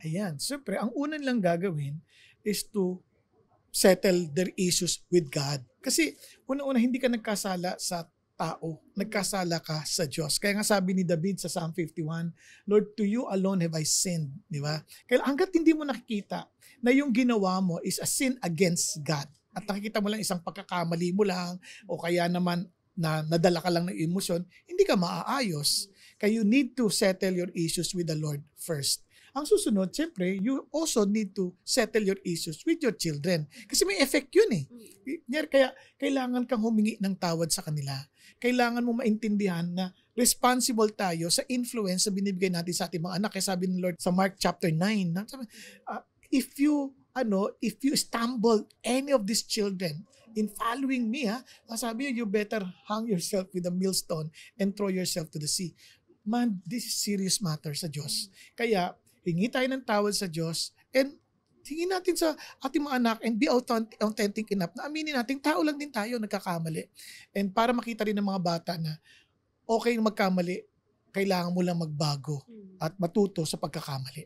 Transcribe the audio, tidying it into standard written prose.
Ayan, siyempre, ang unang lang gagawin is to settle their issues with God. Kasi una-una hindi ka nagkasala sa tao, nagkasala ka sa Diyos. Kaya nga sabi ni David sa Psalm 51, Lord, to you alone have I sinned. Di ba? Kaya hanggat hindi mo nakikita na yung ginawa mo is a sin against God, at nakikita mo lang isang pagkakamali mo lang, o kaya naman na nadala ka lang ng emosyon, hindi ka maaayos. Kaya you need to settle your issues with the Lord first. Ang susunod, siyempre, you also need to settle your issues with your children. Kasi may effect yun eh. Kaya kailangan kang humingi ng tawad sa kanila. Kailangan mo maintindihan na responsible tayo sa influence na binibigay natin sa ating mga anak. Kaya sabi ng Lord sa Mark chapter 9, if you stumble any of these children in following me, sabi you better hang yourself with a millstone and throw yourself to the sea. Man, this is serious matter sa Diyos. Kaya, hingi tayo ng tawad sa Diyos and hingin natin sa ating mga anak and be authentic enough na aminin natin, tao lang din tayo, nagkakamali. And para makita rin ng mga bata na okay magkamali, kailangan mo lang magbago at matuto sa pagkakamali.